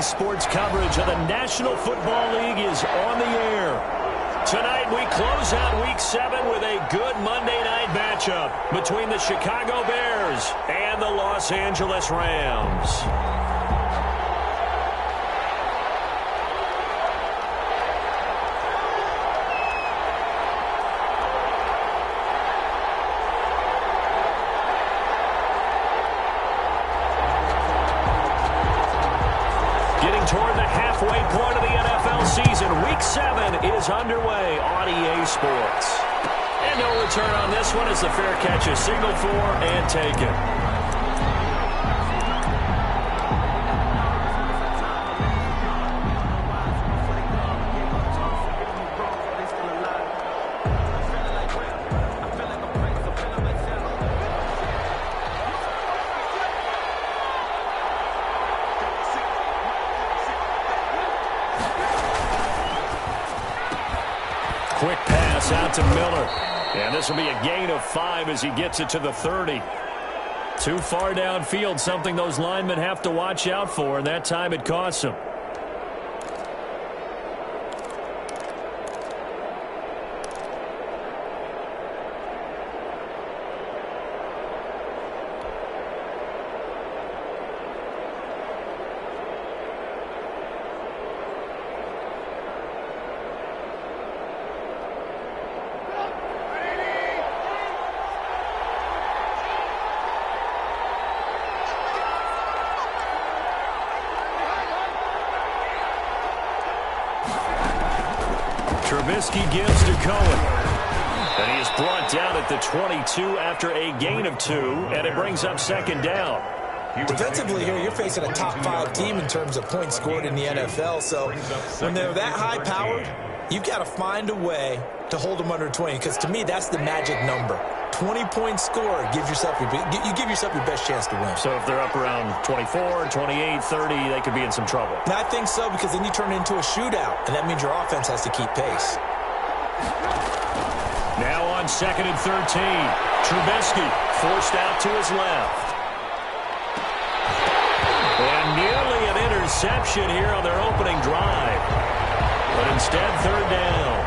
RZSL Sports coverage of the National Football League is on the air. Tonight we close out Week 7 with a good Monday night matchup between the Chicago Bears and the Los Angeles Rams. Toward the halfway point of the NFL season, Week 7 is underway on EA Sports. And no return on this one as the fair catch is signaled for and taken. Quick pass out to Miller. And this will be a gain of 5 as he gets it to the 30. Too far downfield, something those linemen have to watch out for, and that time it costs them. Trubisky gives to Cohen. And he is brought down at the 22 after a gain of 2, and it brings up second down. Defensively here, you're facing a top 5 team in terms of points scored in the NFL. So when they're that high-powered, you've got to find a way to hold them under 20, because to me, that's the magic number. 20-point score, you give yourself your best chance to win. So if they're up around 24, 28, 30, they could be in some trouble. And I think so, because then you turn it into a shootout, and that means your offense has to keep pace. Now on 2nd and 13, Trubisky forced out to his left. And nearly an interception here on their opening drive. But instead, 3rd down.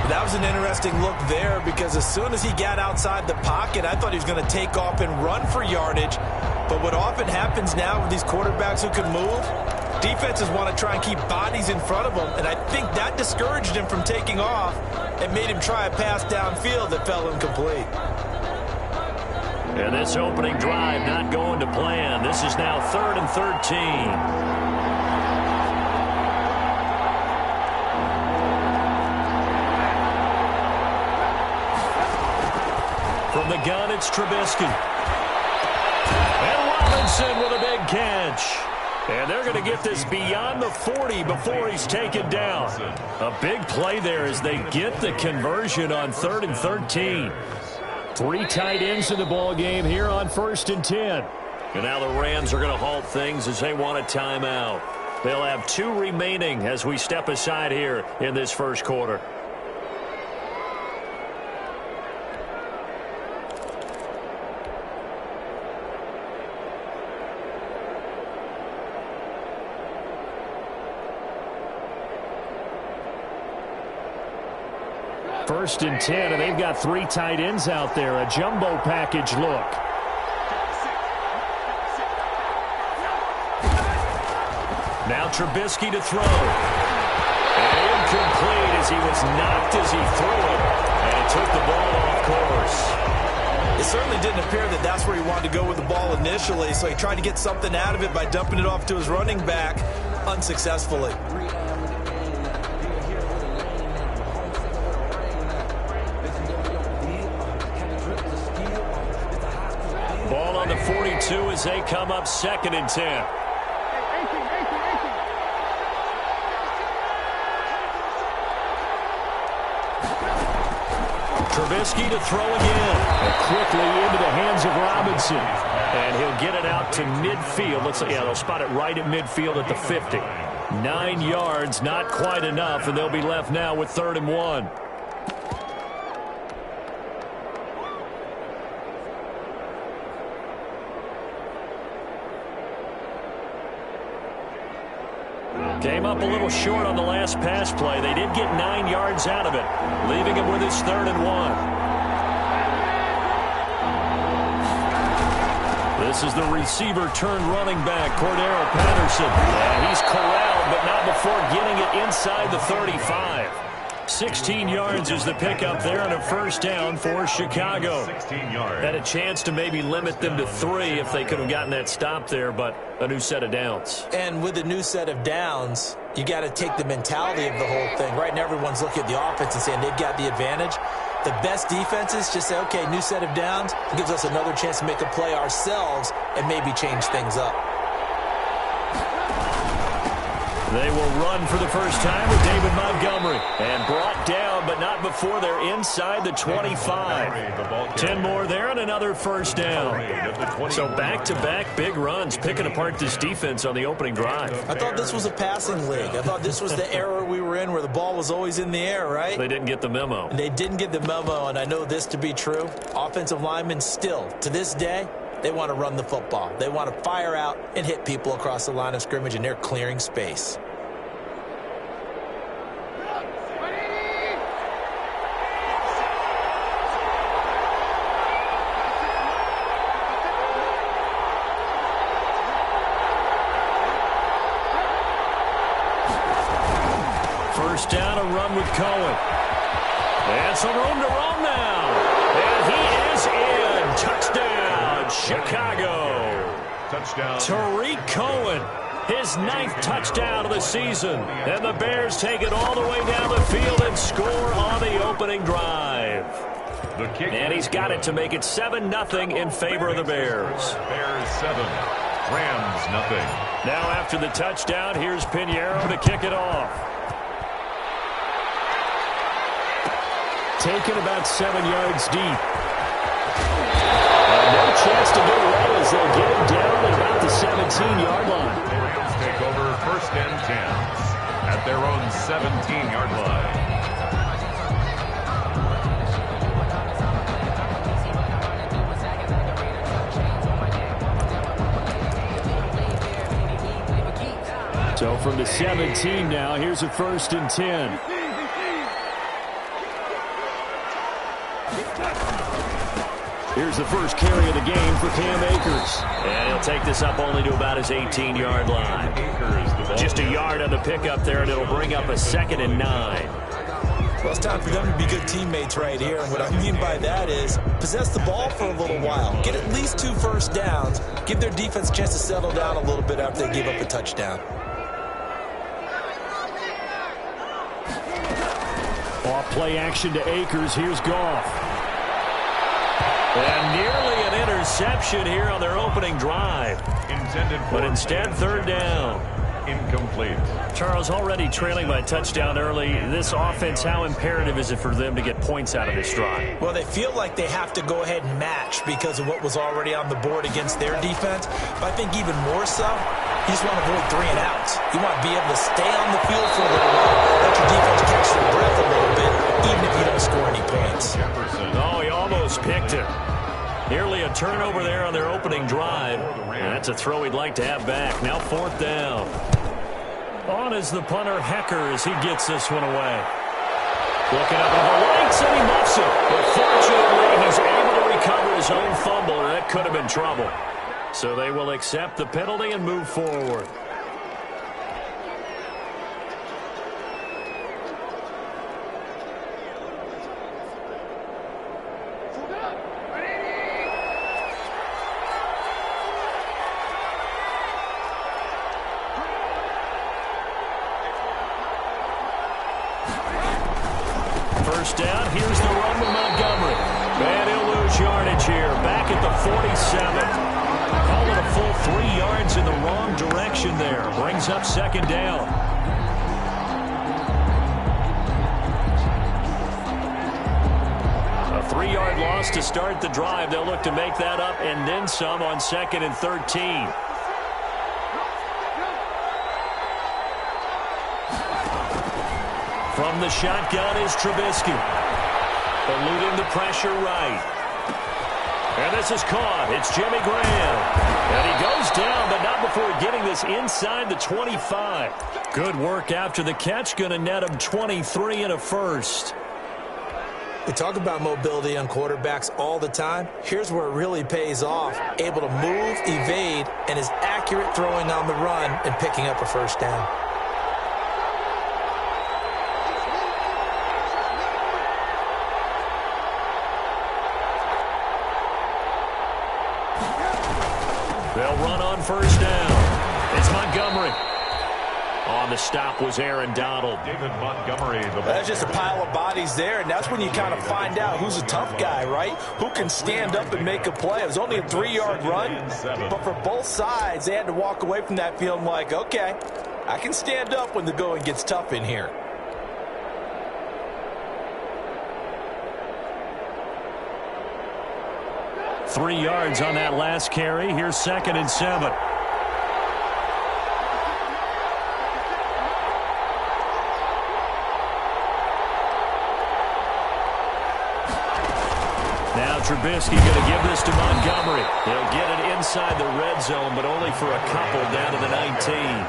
That was an interesting look there, because as soon as he got outside the pocket, I thought he was going to take off and run for yardage. But what often happens now with these quarterbacks who can move, defenses want to try and keep bodies in front of them, and I think that discouraged him from taking off and made him try a pass downfield that fell incomplete. And this opening drive not going to plan. This is now 3rd and 13. From the gun, it's Trubisky. And Robinson with a big catch. And they're going to get this beyond the 40 before he's taken down. A big play there as they get the conversion on 3rd and 13. 3 tight ends in the ball game here on 1st and 10. And now the Rams are going to halt things as they want a timeout. They'll have 2 remaining as we step aside here in this first quarter. First and 10, and they've got 3 tight ends out there. A jumbo package look. Now Trubisky to throw. And incomplete as he was knocked as he threw it. And took the ball off course. It certainly didn't appear that that's where he wanted to go with the ball initially, so he tried to get something out of it by dumping it off to his running back unsuccessfully. Ball on the 42 as they come up 2nd and 10. Trubisky to throw again. And quickly into the hands of Robinson. And he'll get it out to midfield. Looks like, yeah, they'll spot it right at midfield at the 50. 9 yards, not quite enough, and they'll be left now with 3rd and 1. Came up a little short on the last pass play. They did get 9 yards out of it, leaving him with his 3rd and 1. This is the receiver turned running back, Cordero Patterson. And he's corralled, but not before getting it inside the 35. 16 yards is the pickup there and a 1st down for Chicago. 16 yards. Had a chance to maybe limit them to 3 if they could have gotten that stop there, but a new set of downs. And with a new set of downs, you got to take the mentality of the whole thing. Right now, everyone's looking at the offense and saying they've got the advantage. The best defenses just say, okay, new set of downs. It gives us another chance to make a play ourselves and maybe change things up. They will run for the first time with David Montgomery. And brought down, but not before they're inside the 25. 10 more there and another 1st down. So back-to-back big runs, picking apart this defense on the opening drive. I thought this was a passing league. I thought this was the era we were in where the ball was always in the air, right? They didn't get the memo. And they didn't get the memo, and I know this to be true. Offensive linemen still, to this day, they want to run the football. They want to fire out and hit people across the line of scrimmage, and they're clearing space. First down, a run with Cohen. And some room to roam now. And he is in. Touchdown, Chicago. Touchdown. Tariq Cohen, his 9th touchdown of the season. And the Bears take it all the way down the field and score on the opening drive. And he's got it to make it 7-0 in favor of the Bears. Bears 7, Rams nothing. Now after the touchdown, here's Pinheiro to kick it off. Taken about 7 yards deep. And no chance to get away as they'll get him down at about the 17-yard line. The Rams take over 1st and 10 at their own 17-yard line. So from the 17 now, here's a 1st and 10. Here's the first carry of the game for Cam Akers. And he'll take this up only to about his 18-yard line. Just a yard on the pickup there, and it'll bring up a 2nd and 9. Well, it's time for them to be good teammates right here. And what I mean by that is possess the ball for a little while. Get at least 2 first downs. Give their defense a chance to settle down a little bit after they give up a touchdown. Off play action to Akers. Here's Goff. And nearly an interception here on their opening drive. But instead, 3rd down. Incomplete. Charles, already trailing by a touchdown early. This offense, how imperative is it for them to get points out of this drive? Well, they feel like they have to go ahead and match because of what was already on the board against their defense. But I think even more so, you just want to avoid 3 and outs. You want to be able to stay on the field for a little while, let your defense catch their breath a little bit, even if you don't score any points. Oh, he almost picked it. Nearly a turnover there on their opening drive. And that's a throw he'd like to have back. Now 4th down. On is the punter, Hecker, as he gets this one away. Looking up at the lights, and he muffs it. But fortunately, he's able to recover his own fumble, and that could have been trouble. So they will accept the penalty and move forward. First down, here's the run with Montgomery. And he'll lose yardage here, back at the 47. Call it a full 3 yards in the wrong direction there. Brings up 2nd down. A 3-yard loss to start the drive. They'll look to make that up and then some on 2nd and 13. From the shotgun is Trubisky. Eluding the pressure right. And this is caught. It's Jimmy Graham. And he goes down, but not before getting this inside the 25. Good work after the catch. Going to net him 23 and a first. We talk about mobility on quarterbacks all the time. Here's where it really pays off. Able to move, evade, and is accurate throwing on the run and picking up a first down. They'll run on first down. It's Montgomery. On the stop was Aaron Donald. David Montgomery. That's just a pile of bodies there, and that's when you kind of find out who's a tough guy, right? Who can stand up and make a play. It was only a 3-yard run, but for both sides, they had to walk away from that feeling like, okay, I can stand up when the going gets tough in here. Three yards on that last carry. Here's 2nd and 7. Now Trubisky going to give this to Montgomery. He'll get it inside the red zone, but only for a couple down to the 19.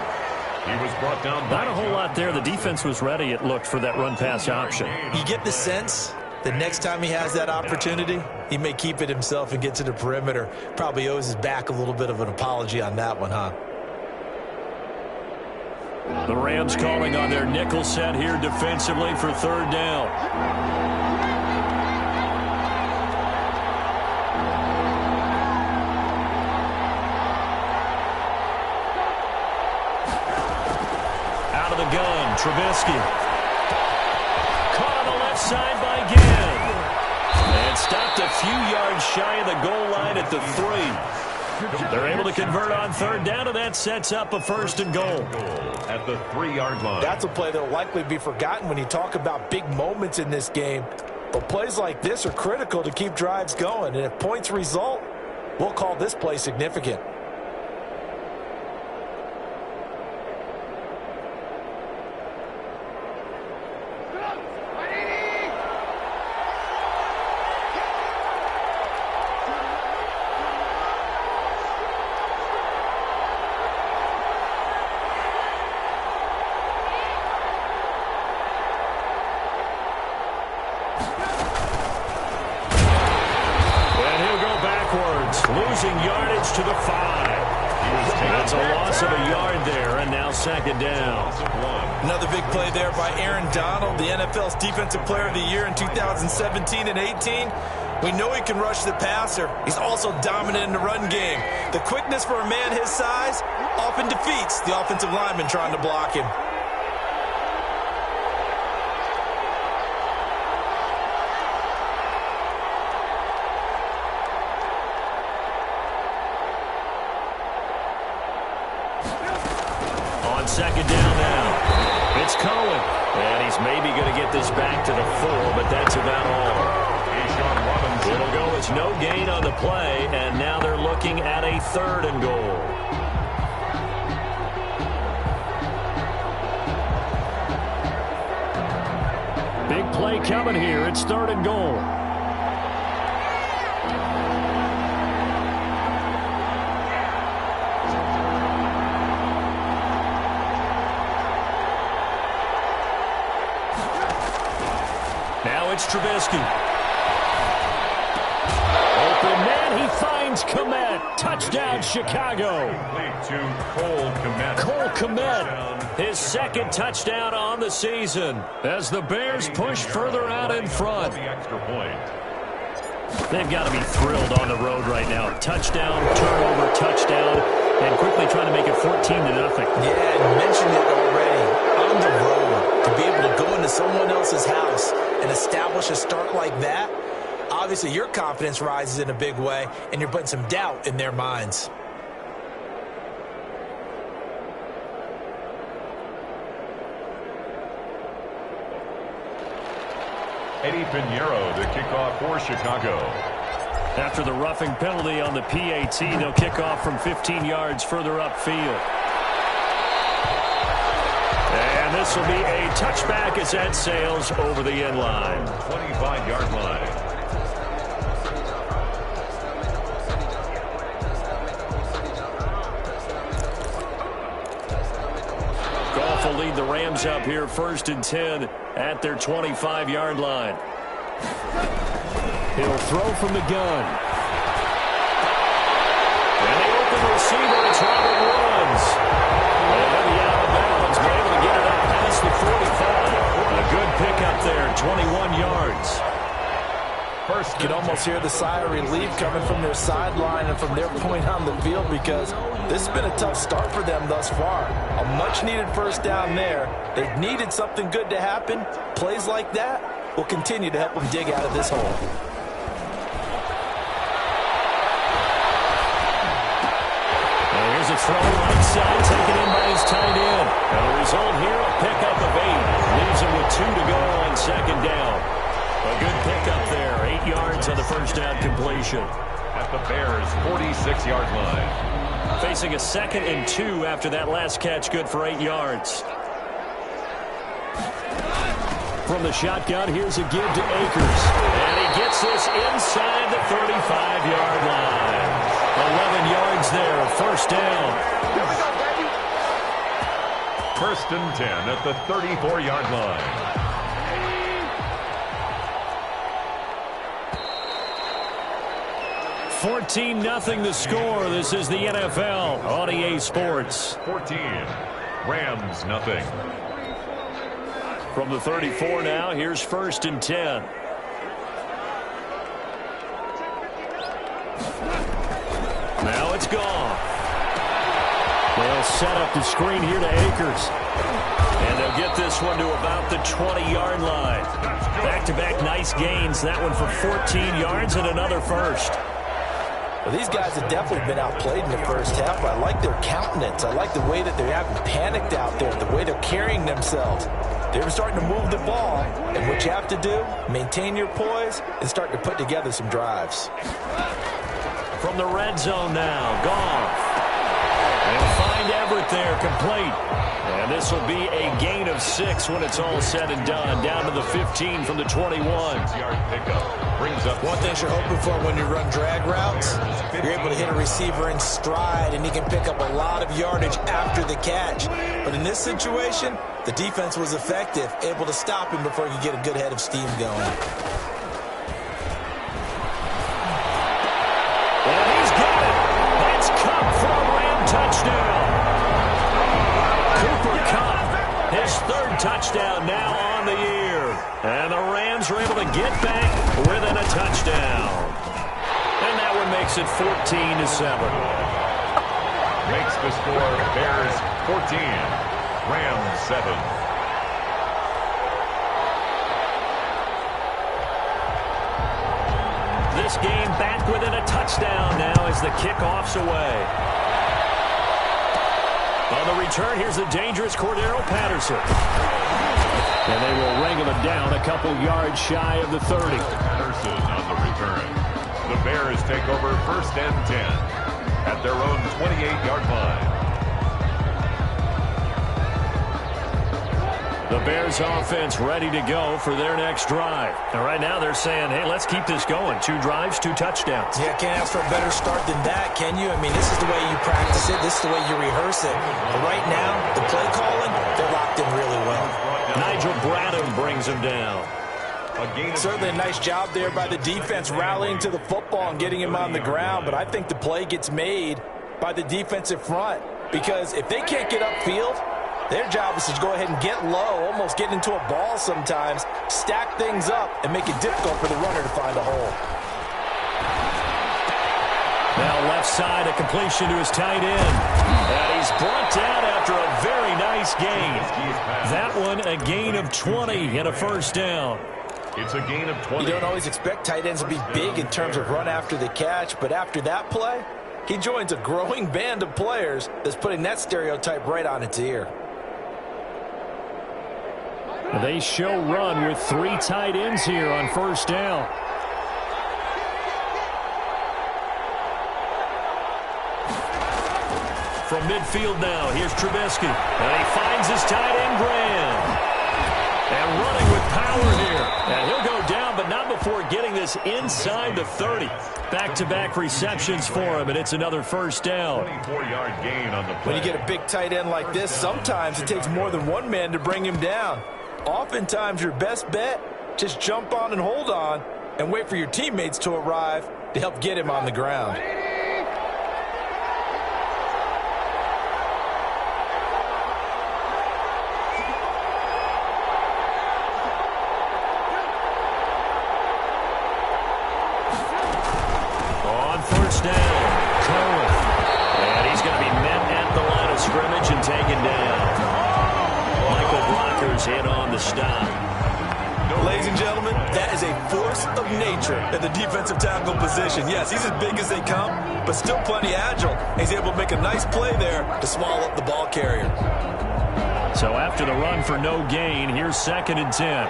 He was brought down. Not a whole lot there. The defense was ready, it looked, for that run-pass option. You get the sense the next time he has that opportunity, he may keep it himself and get to the perimeter. Probably owes his back a little bit of an apology on that one, huh? The Rams calling on their nickel set here defensively for 3rd down. Out of the gun, Trubisky. Caught on the left side by Gibb. And stopped a few yards shy of the goal line at the 3. They're able to convert on 3rd down, and that sets up a 1st and goal. At the 3-yard line. That's a play that will likely be forgotten when you talk about big moments in this game. But plays like this are critical to keep drives going. And if points result, we'll call this play significant. Losing yardage to the 5. That's a loss of a yard there, and now 2nd down. Another big play there by Aaron Donald, the NFL's Defensive Player of the Year in 2017 and 18. We know he can rush the passer. He's also dominant in the run game. The quickness for a man his size often defeats the offensive lineman trying to block him. On 2nd down now, it's Cohen. And he's maybe going to get this back to the 4, but that's about all. It'll go as no gain on the play, and now they're looking at a 3rd and goal. Big play coming here. It's 3rd and goal. Now it's Trubisky. Open man, he finds Kmet. Touchdown, Chicago. Cole Kmet, his 2nd touchdown on the season as the Bears push further out in front. They've got to be thrilled on the road right now. Touchdown, turnover, touchdown, and quickly trying to make it 14-0. Yeah, you mentioned it already. On the road, to be able to go into someone else's house and establish a start like that, obviously your confidence rises in a big way, and you're putting some doubt in their minds. Eddie Pinheiro, the kickoff for Chicago. After the roughing penalty on the PAT, they'll kick off from 15 yards further upfield. And this will be a touchback as that sails over the end line. 25-yard line. will lead the Rams up here 1st and 10 at their 25-yard line. He'll throw from the gun. And the open receiver, it's Robert Woods. And he'll be out of bounds, but able to get it up past the 45. A good pickup there, 21 yards. You can almost hear the sigh of relief coming from their sideline and from their point on the field, because this has been a tough start for them thus far. A much-needed first down there. They've needed something good to happen. Plays like that will continue to help them dig out of this hole. And here's a throw right side, taken in by his tight end. And the result here, a pickup of 8. Leaves him with 2 to go on 2nd down. A good pickup there, 8 yards on the first down completion. At the Bears' 46-yard line. Facing a 2nd and 2 after that last catch, good for 8 yards. From the shotgun, here's a give to Akers. And he gets this inside the 35-yard line. 11 yards there, first down. Here we go, baby. 1st and 10 at the 34-yard line. 14-0 the score. This is the NFL on EA Sports. 14. Rams, nothing. From the 34 now, here's 1st and 10. Now it's gone. They'll set up the screen here to Akers. And they'll get this one to about the 20-yard line. Back-to-back nice gains. That one for 14 yards and another first. Well, these guys have definitely been outplayed in the first half, but I like their countenance. I like the way that they haven't panicked out there, the way they're carrying themselves. They're starting to move the ball, and what you have to do, maintain your poise and start to put together some drives. From the red zone now, Goff. And find Everett there, complete. And this will be a gain of 6 when it's all said and done. Down to the 15 from the 21. 6-yard pickup. Brings up one thing you're hoping for when you run drag routes, you're able to hit a receiver in stride, and he can pick up a lot of yardage after the catch. But in this situation, the defense was effective, able to stop him before he could get a good head of steam going. And he's got it. That's Kupp for a Ram touchdown. Cooper Kupp, his 3rd touchdown now on the year. And the Rams are able to get back within a touchdown. And that one makes it 14-7. Makes the score Bears 14, Rams 7. This game back within a touchdown now as the kickoff's away. On the return, here's the dangerous Cordero Patterson. And they will wrangle him down a couple yards shy of the 30. Patterson on the return. The Bears take over 1st and 10 at their own 28-yard line. The Bears offense ready to go for their next drive. And right now they're saying, hey, let's keep this going. 2 drives, 2 touchdowns. Yeah, can't ask for a better start than that, can you? I mean, this is the way you practice it. This is the way you rehearse it. But right now, the play calling, they're locked in really well. Nigel Bradham brings him down. Certainly a nice job there by the defense rallying to the football and getting him on the ground. But I think the play gets made by the defensive front, because if they can't get upfield, their job is to go ahead and get low, almost get into a ball sometimes, stack things up, and make it difficult for the runner to find a hole. Now left side, a completion to his tight end. And he's brought down after a very nice gain. That one a gain of 20 and a first down. It's a gain of 20. You don't always expect tight ends to be big in terms of run after the catch, but after that play, he joins a growing band of players that's putting that stereotype right on its ear. They show run with 3 tight ends here on first down. From midfield now, here's Trubisky. And he finds his tight end, Graham. And running with power here. And he'll go down, but not before before getting this inside the 30. Back-to-back receptions for him, and it's another first down. 24-yard gain on the play. When you get a big tight end like this, sometimes it takes more than one man to bring him down. Oftentimes, your best bet, just jump on and hold on and wait for your teammates to arrive to help get him on the ground. On first down, Cohen. And he's going to be met at the line of scrimmage and taken down. Michael Blocker's in on the stop. Ladies and gentlemen, that is a force of nature at the defensive tackle position. Yes, he's as big as they come, but still plenty agile. He's able to make a nice play there to swallow up the ball carrier. So after the run for no gain, here's 2nd and 10.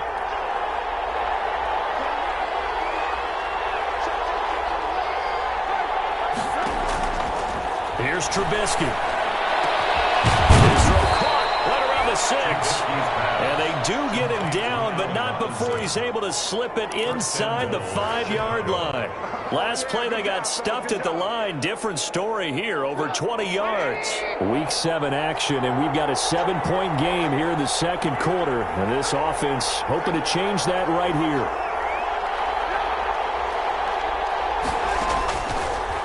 Here's Trubisky. His throw caught right around the 6. And they do get him down, but not before he's able to slip it inside the 5-yard line. Last play, they got stuffed at the line. Different story here, over 20 yards. Week 7 action, and we've got a 7-point game here in the second quarter. And this offense hoping to change that right here.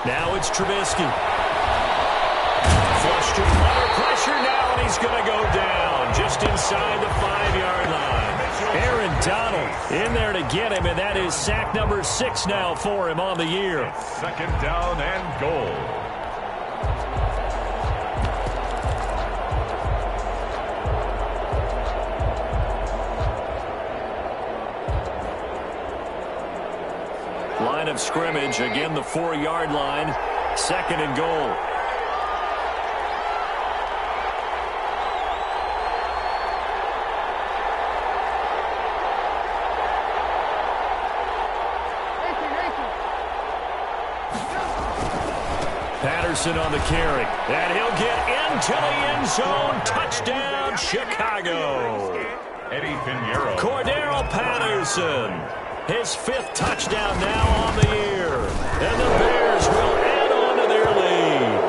Now it's Trubisky. Flushed under pressure now, and he's going to go down just inside the 5-yard line. Aaron Donald in there to get him, and that is sack number 6 now for him on the year. 2nd down and goal. Line of scrimmage, again the 4-yard line, 2nd and goal. Patterson on the carry, and he'll get into the end zone. Touchdown, Chicago. Eddie Pinheiro. Cordero Patterson, his 5th touchdown now on the year. And the Bears will add on to their lead.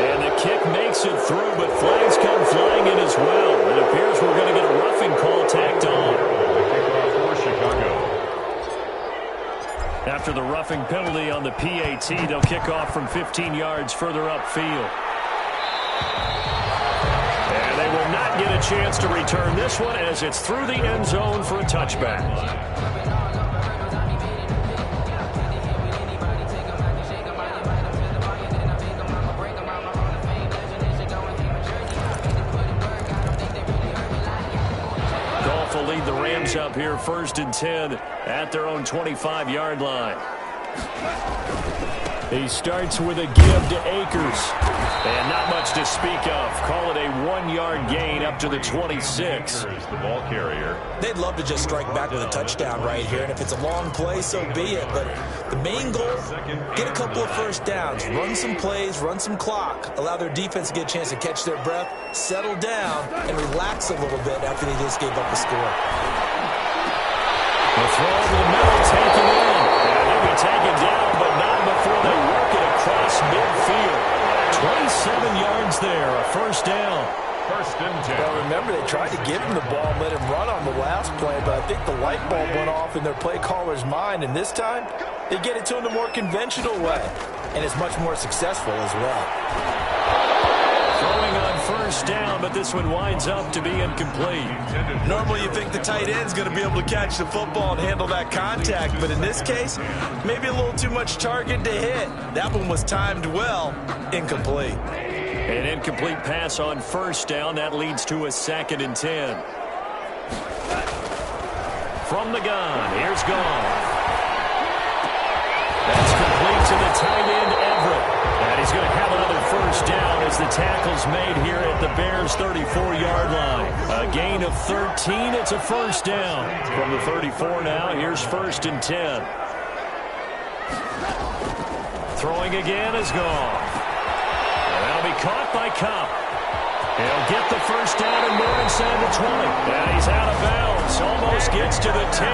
And the kick makes it through, but flags come flying in as well. It appears we're going to get a roughing call tacked on. The kickoff for Chicago. After the roughing penalty on the PAT, they'll kick off from 15 yards further upfield. And they will not get a chance to return this one as it's through the end zone for a touchback. Goff will lead the Rams up here 1st and 10 at their own 25-yard line. He starts with a give to Akers. And not much to speak of. Call it a 1-yard gain up to the 26. Here's the ball carrier. They'd love to just strike back with a touchdown right here, and if it's a long play, so be it. But the main goal, get a couple of first downs, run some plays, run some clock, allow their defense to get a chance to catch their breath, settle down, and relax a little bit after they just gave up the score. The throw over the middle, taken in. And he'll be taken down, but not before they work it across midfield. 27 yards there, a first down. 1st and 10. Well, remember, they tried to give him the ball and let him run on the last play, but I think the light bulb went off in their play caller's mind, and this time, they get it to him the more conventional way, and it's much more successful as well. Throwing on first down, but this one winds up to be incomplete. Normally, you think the tight end's going to be able to catch the football and handle that contact, but in this case, maybe a little too much target to hit. That one was timed well, incomplete. An incomplete pass on first down. That leads to a 2nd and 10. From the gun, here's Goff. That's complete to the tight end, Everett. And he's going to have another first down as the tackle's made here at the Bears' 34-yard line. A gain of 13. It's a first down. From the 34 now, here's 1st and 10. Throwing again is Goff. And that'll be caught by Cobb. He'll get the first down and more inside the 20. And he's out of bounds. Almost gets to the 10.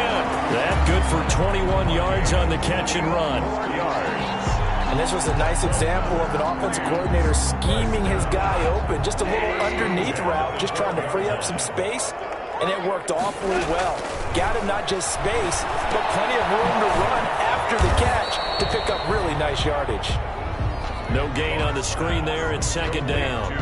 That good for 21 yards on the catch and run. And this was a nice example of an offensive coordinator scheming his guy open. Just a little underneath route, just trying to free up some space. And it worked awfully well. Got him not just space, but plenty of room to run after the catch to pick up really nice yardage. No gain on the screen there. It's second down.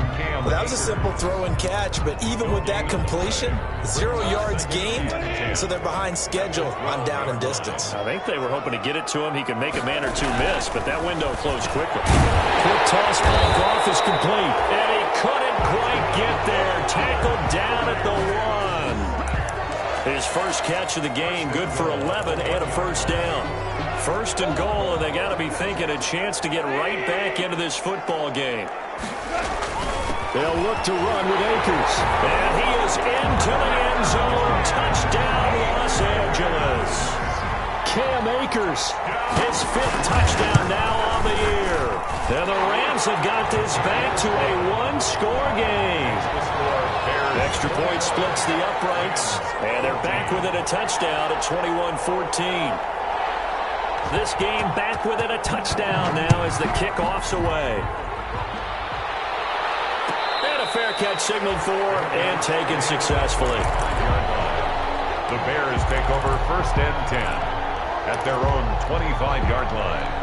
Well, that was a simple throw and catch, but even with that completion, 0 yards gained, so they're behind schedule on down and distance. I think they were hoping to get it to him. He could make a man or two miss, but that window closed quickly. Quick toss ball. Goff is complete, and he couldn't quite get there. Tackled down at the 1. His first catch of the game, good for 11 and a first down. First and goal, and they got to be thinking a chance to get right back into this football game. They'll look to run with Akers. And he is into the end zone. Touchdown, Los Angeles. Cam Akers, his 5th touchdown now on the year. And the Rams have got this back to a 1-score game. Extra point splits the uprights, and they're back within a touchdown at 21-14. This game back within a touchdown now as the kickoff's away. And a fair catch signaled for and taken successfully. The Bears take over first and 10 at their own 25-yard line.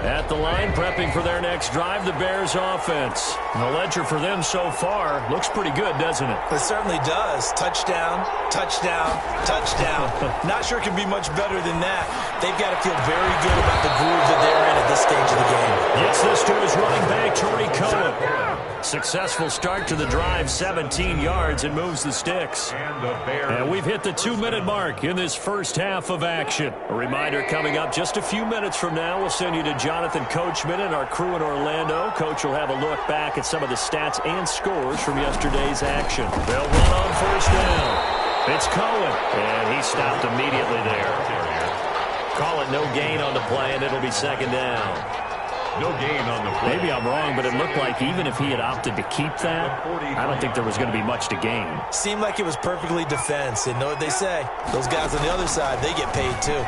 At the line, prepping for their next drive, the Bears offense. The ledger for them so far looks pretty good, doesn't it? It certainly does. Touchdown, touchdown, touchdown. Not sure it can be much better than that. They've got to feel very good about the groove that they're in at this stage of the game. Gets this to his running back, Tariq Cohen. Successful start to the drive, 17 yards, and moves the sticks. And we've hit the 2-minute mark in this first half of action. A reminder coming up just a few minutes from now, we'll send you to Jonathan Coachman and our crew in Orlando. Coach will have a look back at some of the stats and scores from yesterday's action. They'll run on first down. It's Cohen, and he stopped immediately there. Call it no gain on the play, and it'll be second down. No gain on the play. Maybe I'm wrong, but it looked like even if he had opted to keep that, I don't think there was going to be much to gain. Seemed like it was perfectly defense. And know what they say? Those guys on the other side, they get paid too.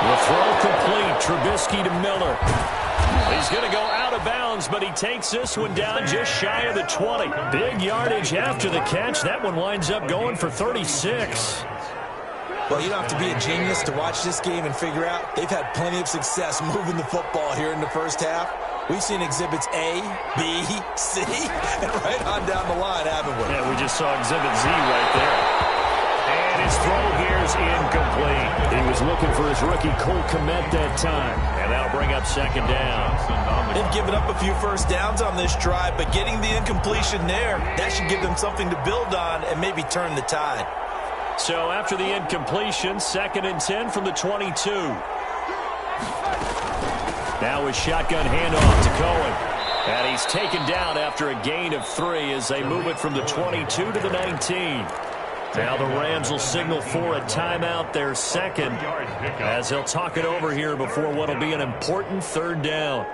The throw complete. Trubisky to Miller. He's going to go out of bounds, but he takes this one down just shy of the 20. Big yardage after the catch. That one winds up going for 36. Well, you don't have to be a genius to watch this game and figure out they've had plenty of success moving the football here in the first half. We've seen exhibits A, B, C, and right on down the line, haven't we? Yeah, we just saw exhibit Z right there. And his throw here is incomplete. He was looking for his rookie Cole Kmet that time. And that'll bring up second down. They've given up a few first downs on this drive, but getting the incompletion there, that should give them something to build on and maybe turn the tide. So after the incompletion, 2nd and 10 from the 22. Now a shotgun handoff to Cohen. And he's taken down after a gain of 3 as they move it from the 22 to the 19. Now the Rams will signal for a timeout, their second, as they'll talk it over here before what will be an important 3rd down.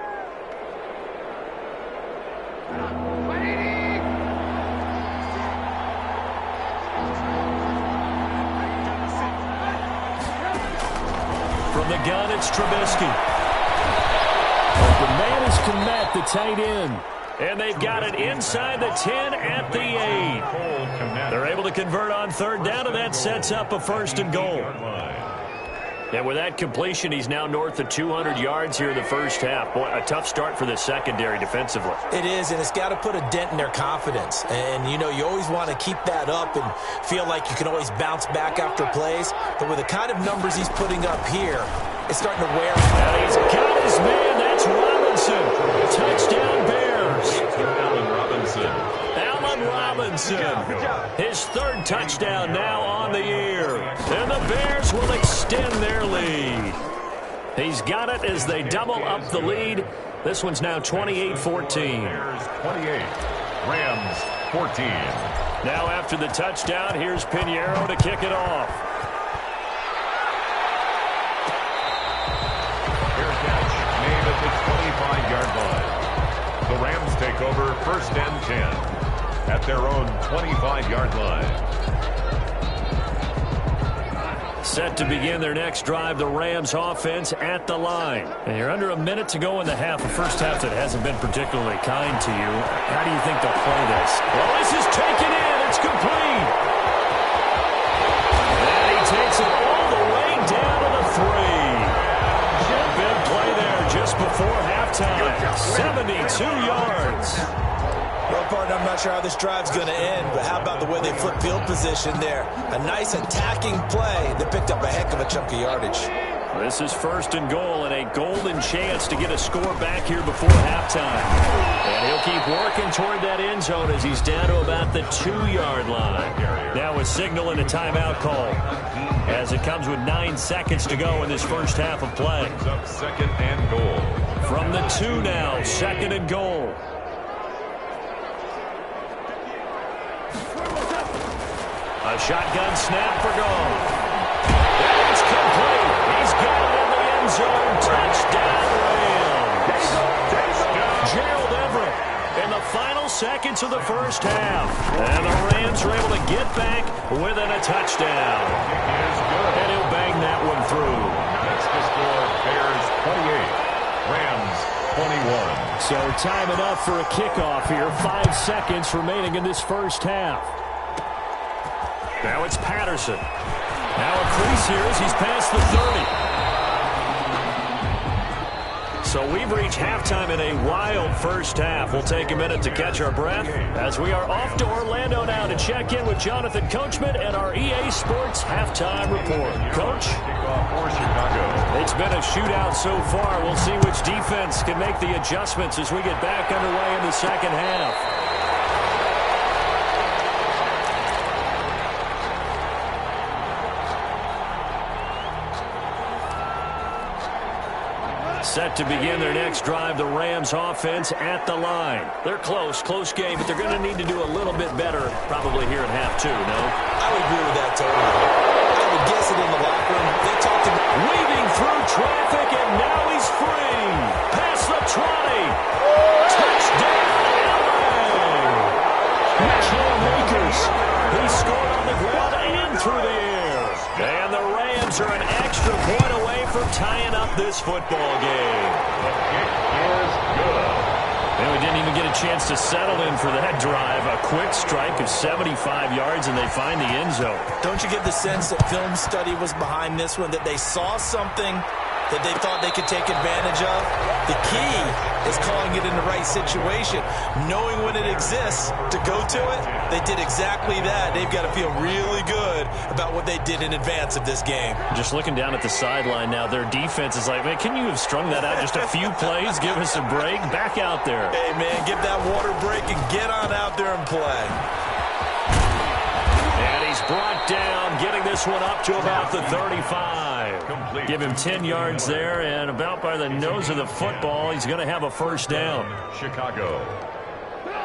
From the gun, it's Trubisky. The man is Kmet, the tight end. And they've got it inside the 10 at the 8. They're able to convert on 3rd down, and that sets up a 1st and goal. And with that completion, he's now north of 200 yards here in the first half. Boy, a tough start for the secondary defensively. It is, and it's got to put a dent in their confidence. And, you know, you always want to keep that up and feel like you can always bounce back after plays. But with the kind of numbers he's putting up here, it's starting to wear. And he's got his man. That's Robinson. Touchdown, Bears. Allen Robinson. His 3rd touchdown now on the year. And the Bears will extend their lead. He's got it as they double up the lead. This one's now 28-14. Bears 28. Rams 14. Now after the touchdown, here's Pinheiro to kick it off. Fair catch made at the 25-yard line. The Rams take over 1st and 10 at their own 25-yard line. Set to begin their next drive, the Rams offense at the line. And you're under a minute to go in the half, a first half that hasn't been particularly kind to you. How do you think they'll play this? Well, this is taken in. It's complete. And he takes it all the way down to the 3. A big play there just before halftime. 72 yards. Well, partner, I'm not sure how this drive's going to end, but how about the way they flip field position there? A nice attacking play that picked up a heck of a chunk of yardage. This is 1st and goal and a golden chance to get a score back here before halftime. And he'll keep working toward that end zone as he's down to about the 2-yard line. Now a signal and a timeout call as it comes with 9 seconds to go in this first half of play. Up 2nd and goal. From the 2 now, 2nd and goal. A shotgun snap for goal. And it's complete. He's got it in the end zone. Touchdown, Rams. Gerald Everett in the final seconds of the first half. And the Rams are able to get back within a touchdown. And he'll bang that one through. That's the score. Bears 28. Rams 21. So time enough for a kickoff here. 5 seconds remaining in this first half. Now it's Patterson. Now a crease here as he's past the 30. So we've reached halftime in a wild first half. We'll take a minute to catch our breath as we are off to Orlando now to check in with Jonathan Coachman and our EA Sports halftime report. Coach? It's been a shootout so far. We'll see which defense can make the adjustments as we get back underway in the second half. Set to begin their next drive, the Rams offense at the line. They're close game, but they're going to need to do a little bit better probably here in half 2, no? I would agree with that totally. I would guess it in the locker room. They talked about weaving through traffic, and now he's free. Past the 20. Touchdown, LA. Cam Akers. He scored on the ground and through the air. And the Rams are an extra point away from tying up this football game. The kick is good. And we didn't even get a chance to settle in for that drive. A quick strike of 75 yards, and they find the end zone. Don't you get the sense that film study was behind this one, that they saw something that they thought they could take advantage of? The key is calling it in the right situation, knowing when it exists to go to it. They did exactly that. They've got to feel really good about what they did in advance of this game. Just looking down at the sideline now, their defense is like, man, can you have strung that out just a few plays? Give us a break. Back out there. Hey, man, give that water break and get on out there and play. And he's brought down, getting this one up to about the 35. Complete. Give him 10 yards there, and about by the nose of the football, he's going to have a first down. Chicago.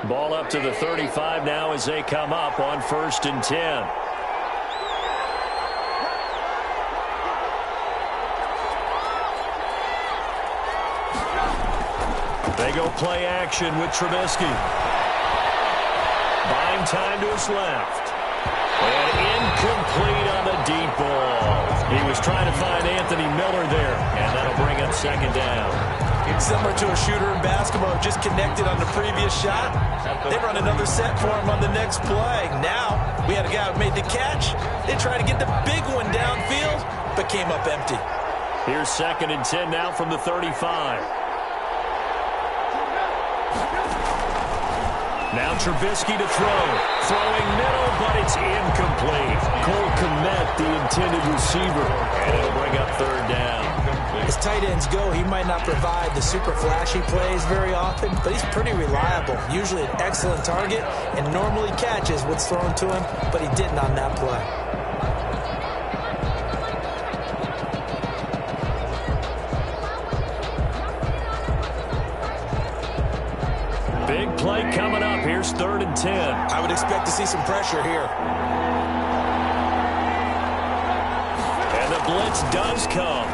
Ball up to the 35 now as they come up on 1st and 10. They go play action with Trubisky. Buying time to his left. And incomplete on the deep ball. He was trying to find Anthony Miller there, and that'll bring up 2nd down. Similar to a shooter in basketball, just connected on the previous shot. They run another set for him on the next play. Now, we had a guy who made the catch. They tried to get the big one downfield, but came up empty. Here's 2nd and 10 now from the 35. Now Trubisky to throw. Throwing middle, but it's incomplete. Cole Kmet, the intended receiver. And it'll bring up 3rd down. As tight ends go, he might not provide the super flashy plays very often, but he's pretty reliable. Usually an excellent target and normally catches what's thrown to him, but he didn't on that play. Big play coming up. Here's 3rd and 10. I would expect to see some pressure here. And the blitz does come.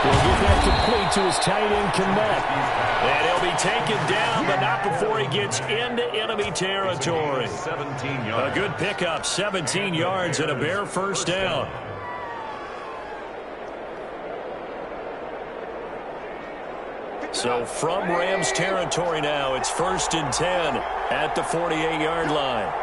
He'll get that complete to his tight end, Connect. And he'll be taken down, but not before he gets into enemy territory. 17 yards. A good pickup, 17 yards and a Bear first down. So from Rams territory now, it's 1st and 10 at the 48-yard line.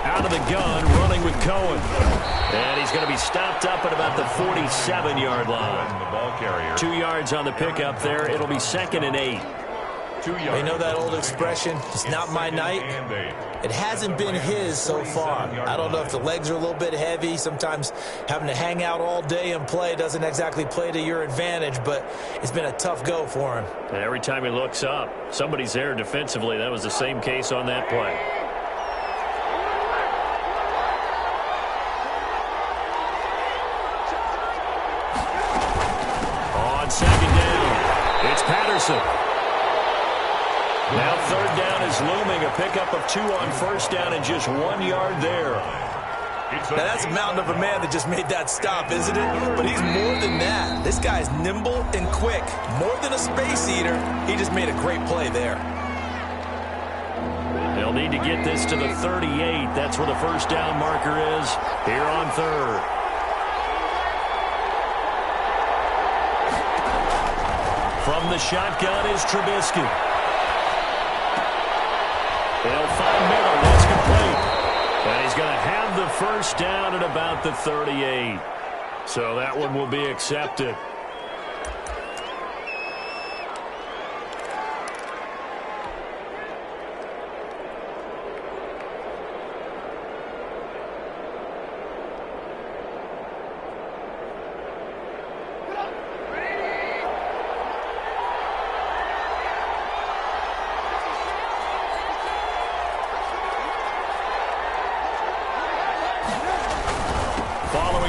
Out of the gun, running with Cohen. And he's going to be stopped up at about the 47-yard line. The ball carrier. 2 yards on the pickup there. It'll be 2nd and 8. 2 yards. You know that old expression, it's not my night? It hasn't been his so far. I don't know if the legs are a little bit heavy. Sometimes having to hang out all day and play doesn't exactly play to your advantage, but it's been a tough go for him. And every time he looks up, somebody's there defensively. That was the same case on that play. On 2nd down, it's Patterson. Now 3rd down is looming. A pickup of 2 on 1st down and just 1 yard there. Now that's a mountain of a man that just made that stop, isn't it? But he's more than that. This guy's nimble and quick. More than a space eater. He just made a great play there. They'll need to get this to the 38. That's where the first down marker is here on 3rd. From the shotgun is Trubisky. They'll find Miller. That's complete. And he's going to have the first down at about the 38. So that one will be accepted.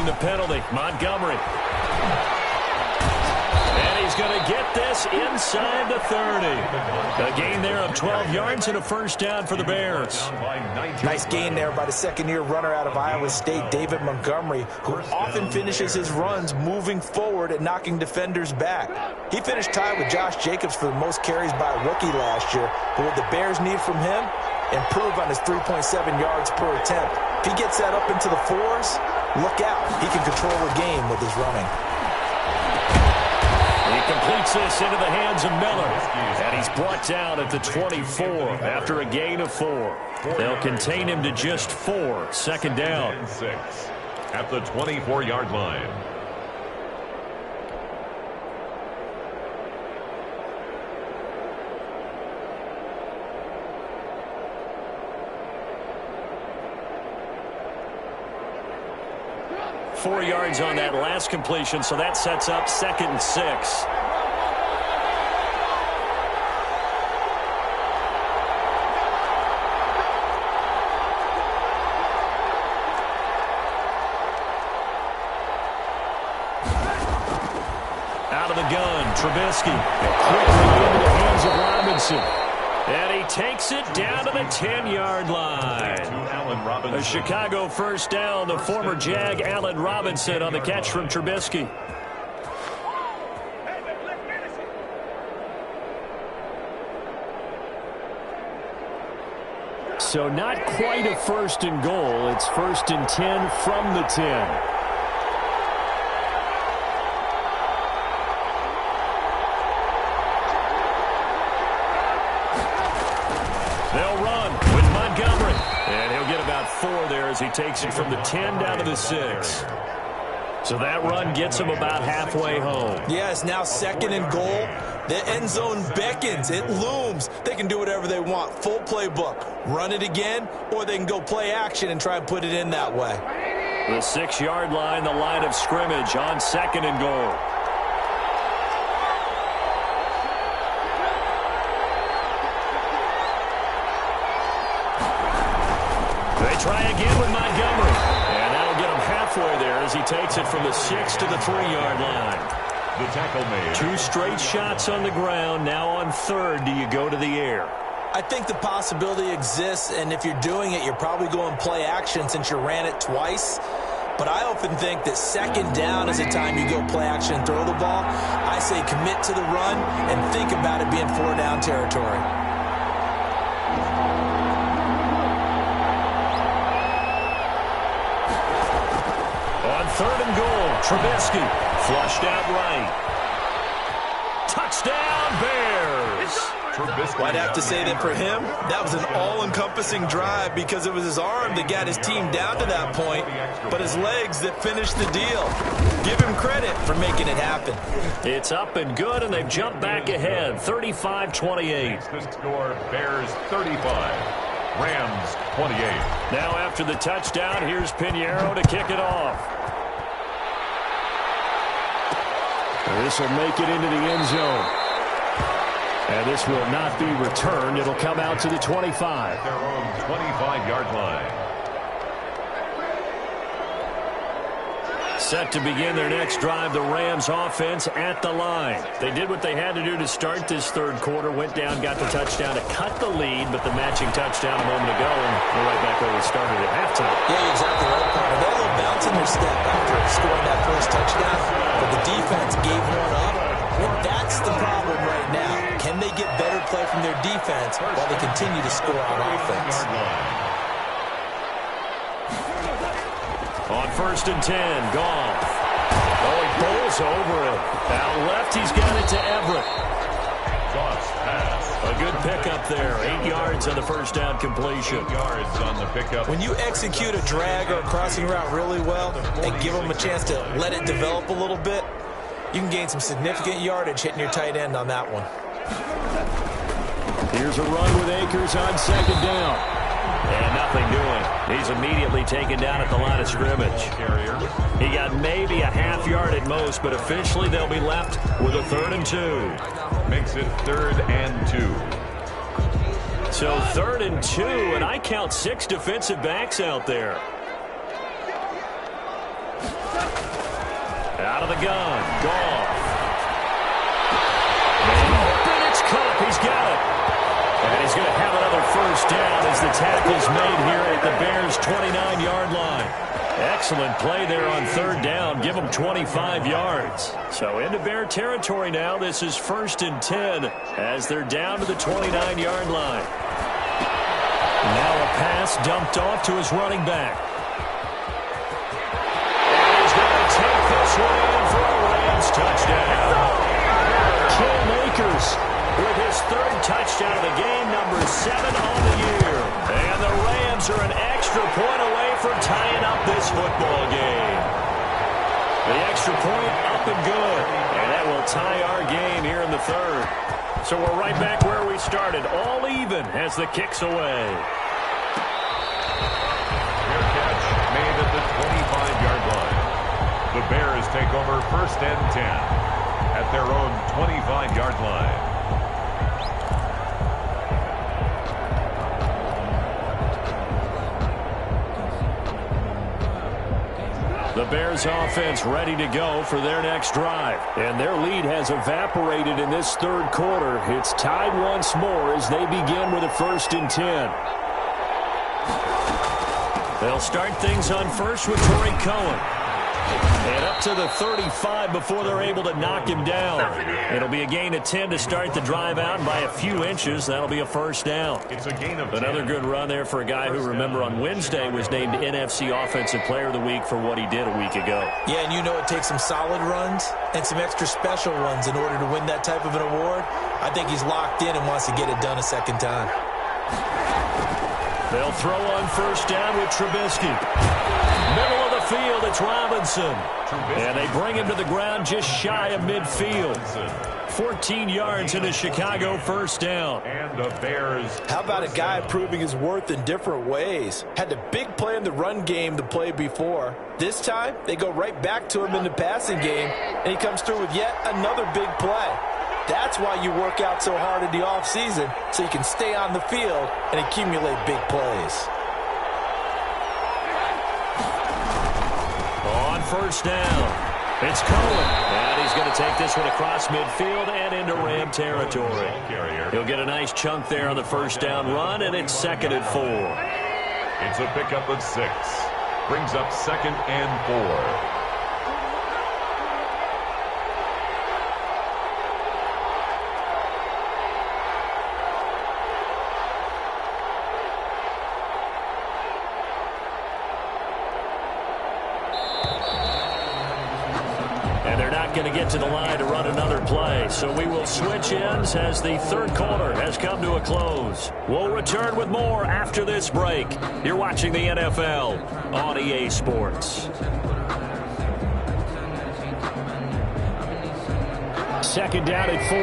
The penalty, Montgomery. And he's going to get this inside the 30. A gain there of 12 yards and a first down for the Bears. Nice gain there by the second-year runner out of Iowa State, David Montgomery, who often finishes his runs moving forward and knocking defenders back. He finished tied with Josh Jacobs for the most carries by a rookie last year. But what the Bears need from him? Improve on his 3.7 yards per attempt. If he gets that up into the 4s, look out. He can control the game with his running. He completes this into the hands of Miller. And he's brought down at the 24 after a gain of 4. They'll contain him to just 4. 2nd down. 6 at the 24-yard line. Four yards on that last completion, so that sets up 2nd and 6. Out of the gun, Trubisky. Quickly into the hands of Robinson. And he takes it down to the 10-yard line. A Chicago first down. The former Jag, Allen Robinson, on the catch from Trubisky. So not quite a 1st and goal. It's 1st and 10 from the 10. They'll run with Montgomery. And he'll get about 4 there as he takes it from the 10 down to the 6. So that run gets him about halfway home. Yeah, it's now 2nd and goal. The end zone beckons. It looms. They can do whatever they want. Full playbook. Run it again, or they can go play action and try and put it in that way. The 6-yard line, the line of scrimmage on 2nd and goal. They try again with Montgomery. And that'll halfway there as he takes it from the 6 to the 3-yard line. The tackle made. 2 straight shots on the ground. Now on third, do you go to the air? I think the possibility exists, and if you're doing it, you're probably going play action since you ran it twice. But I often think that second down is the time you go play action and throw the ball. I say commit to the run and think about it being 4-down territory. On third and goal, Trubisky flushed out right. Touchdown, Bears! I'd have to say that for him, that was an all-encompassing drive because it was his arm that got his team down to that point, but his legs that finished the deal. Give him credit for making it happen. It's up and good, and they've jumped back ahead, 35-28. The score, Bears 35, Rams 28. Now after the touchdown, here's Pinheiro to kick it off. This will make it into the end zone. And this will not be returned. It'll come out to the 25. At their own 25-yard line. Set to begin their next drive, the Rams offense at the line. They did what they had to do to start this third quarter. Went down, got the touchdown to cut the lead, but the matching touchdown a moment ago, and we're right back where we started at halftime. Yeah, you're exactly right, partner. They had a little bounce in their step after scoring that first touchdown, but the defense gave one up, and that's the problem right now. Can they get better play from their defense while they continue to score on offense? On first and 10, Goff. Oh, he bowls over it. Out left, he's got it to Everett. Goff's pass. A good pickup there. 8 yards on the first down completion. 8 yards on the pickup. When you execute a drag or a crossing route really well and give them a chance to let it develop a little bit, you can gain some significant yardage hitting your tight end on that one. Here's a run with Akers on second down. And nothing doing. He's immediately taken down at the line of scrimmage. He got maybe a half yard at most, but officially they'll be left with a 3rd and 2. Makes it 3rd and 2. So 3rd and 2, and I count 6 defensive backs out there. Out of the gun, Goff. Open, it's Cup, he's got it. And he's going to have another first down as the tackle's made here at the Bears' 29-yard line. Excellent play there on 3rd down. Give them 25 yards. So into Bear territory now. This is 1st and 10 as they're down to the 29-yard line. Now a pass dumped off to his running back. And he's going to take this one in for a Rams touchdown. Cam Akers with his 3rd touchdown of the game, number 7 on the year. And the Rams are an extra point away from tying up this football game. The extra point up and good. And that will tie our game here in the 3rd. So we're right back where we started, all even as the kick's away. Fair catch made at the 25-yard line. The Bears take over 1st and 10 at their own 25-yard line. The Bears offense ready to go for their next drive. And their lead has evaporated in this 3rd quarter. It's tied once more as they begin with a 1st and 10. They'll start things on first with Torrey Cohen. And up to the 35 before they're able to knock him down. It'll be a gain of 10 to start the drive out by a few inches. That'll be a first down. It's a gain of Another good run there for a guy who, remember, on Wednesday was named NFC Offensive Player of the Week for what he did a week ago. Yeah, and you know it takes some solid runs and some extra special runs in order to win that type of an award. I think he's locked in and wants to get it done a second time. They'll throw on first down with Trubisky. Middle of the field, it's Robinson. And they bring him to the ground just shy of midfield. 14 yards into Chicago, first down. And the Bears. How about a guy proving his worth in different ways? Had a big play in the run game the play before. This time, they go right back to him in the passing game, and he comes through with yet another big play. That's why you work out so hard in the offseason, so you can stay on the field and accumulate big plays. first down. It's Cohen, and he's going to take this one across midfield and into Ram territory. He'll get a nice chunk there on the first down run, and it's 2nd and 4. It's a pickup of 6. Brings up 2nd and 4. Going to get to the line to run another play, so we will switch ends as the third quarter has come to a close. We'll return with more after this break. You're watching the NFL on EA Sports. 2nd down at 4.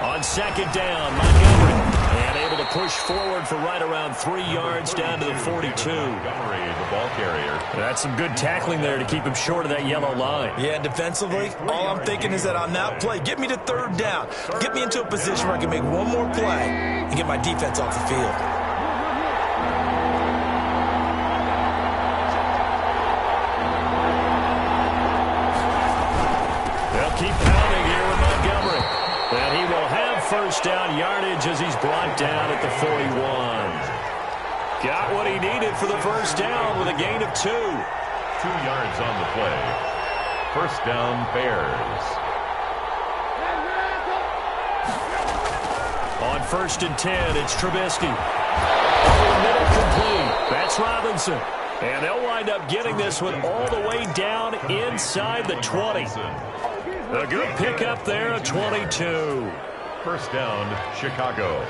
On 2nd down, Montgomery. And able to push forward for right around 3 yards down to the 42. Montgomery, the ball carrier. That's some good tackling there to keep him short of that yellow line. Yeah, defensively, all I'm thinking is that on that play, get me to 3rd down. Get me into a position where I can make one more play and get my defense off the field. They'll keep pounding here with Montgomery. And he will have first down yardage as he's brought down at the 41. Got what he needed for the first down with a gain of 2. 2 yards on the play. First down, Bears. On 1st and 10, it's Trubisky. Over the middle, complete. That's Robinson. And they'll wind up getting this one all the way down inside the 20. A good pickup there at 22. First down, Chicago.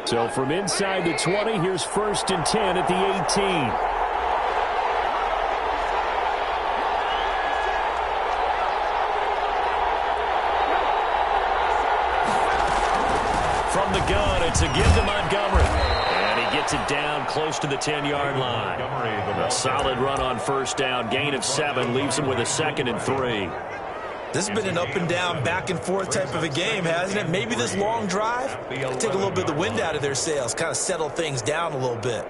So from inside the 20, here's 1st and 10 at the 18. From the gun, it's a give to Montgomery. And he gets it down close to the 10-yard line. A solid run on first down. Gain of 7 leaves him with a 2nd and 3. This has been an up-and-down, back-and-forth type of a game, hasn't it? Maybe this long drive will take a little bit of the wind out of their sails, kind of settle things down a little bit.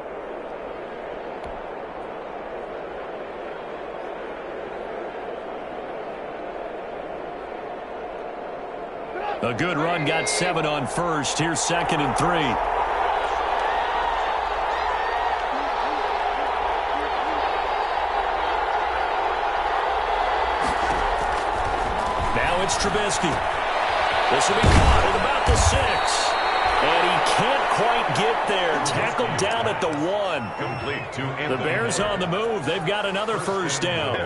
A good run, got 7 on first. Here's 2nd and 3. Now it's Trubisky. This will be caught at about the 6. And he can't quite get there. Tackled down at the 1. Complete to Anthony. The Bears on the move. They've got another first down.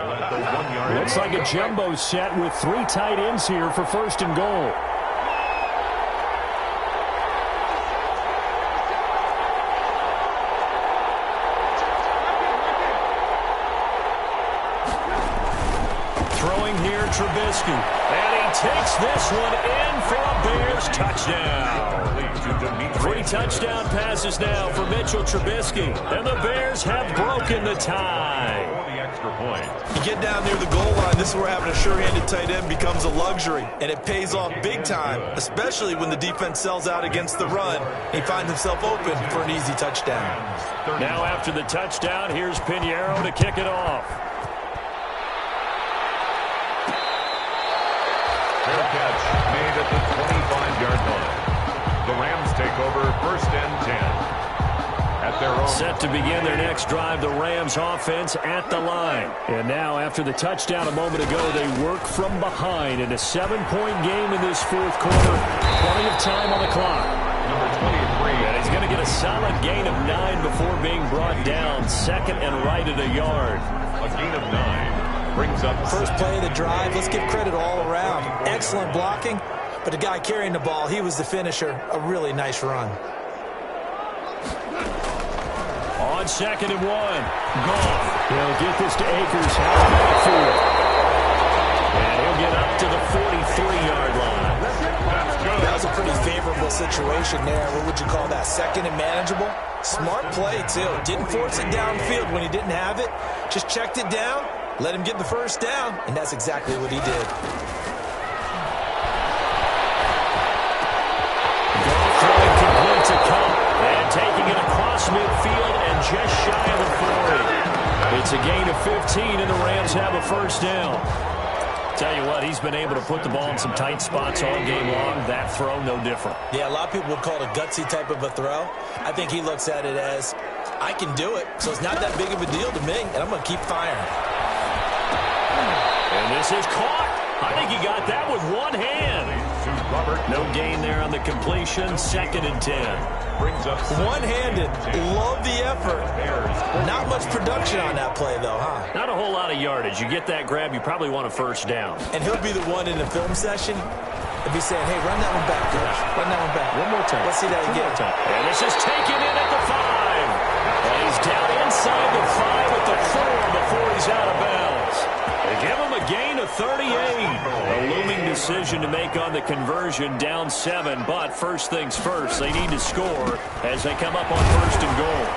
Looks like a jumbo set with 3 tight ends here for 1st and goal. Throwing here, Trubisky. And he takes this one in for a Bears touchdown. 3 touchdown passes now for Mitchell Trubisky. And the Bears have broken the tie. You get down near the goal line, this is where having a sure-handed tight end becomes a luxury. And it pays off big time, especially when the defense sells out against the run. He finds himself open for an easy touchdown. Now after the touchdown, here's Pinheiro to kick it off. Fair catch made at the 25-yard line. The Rams take over 1st and 10. At their own. Set to begin their next drive, the Rams offense at the line. And now after the touchdown a moment ago, they work from behind in a 7-point game in this 4th quarter. Plenty of time on the clock. Number 23. And he's going to get a solid gain of 9 before being brought down. 2nd and right at a yard. A gain of 9 brings up first play of the drive. Let's give credit all around. Excellent blocking, but the guy carrying the ball, he was the finisher. A really nice run. On 2nd and 1. Goff. He'll get this to Akers. And he'll get up to the 43-yard line. That was a pretty favorable situation there. What would you call that? 2nd and manageable? Smart play, too. Didn't force it downfield when he didn't have it. Just checked it down, let him get the first down, and that's exactly what he did. across midfield and just shy of the 40. It's a gain of 15, and the Rams have a first down. Tell you what, he's been able to put the ball in some tight spots all game long. That throw, no different. Yeah, a lot of people would call it a gutsy type of a throw. I think he looks at it as, I can do it, so it's not that big of a deal to me, and I'm going to keep firing. And this is caught. I think he got that with one hand. No gain there on the completion. 2nd and 10. One-handed. Love the effort. Not much production on that play, though, huh? Not a whole lot of yardage. You get that grab, you probably want a first down. And he'll be the one in the film session and be saying, hey, run that one back, coach. Run that one back. One more time. Let's see that again. And this is taken in at the 5. And he's down inside the 5 at the 4 before he's out of bounds. They give him a gain of 38. A looming decision to make on the conversion, down 7. But first things first, they need to score as they come up on 1st and goal.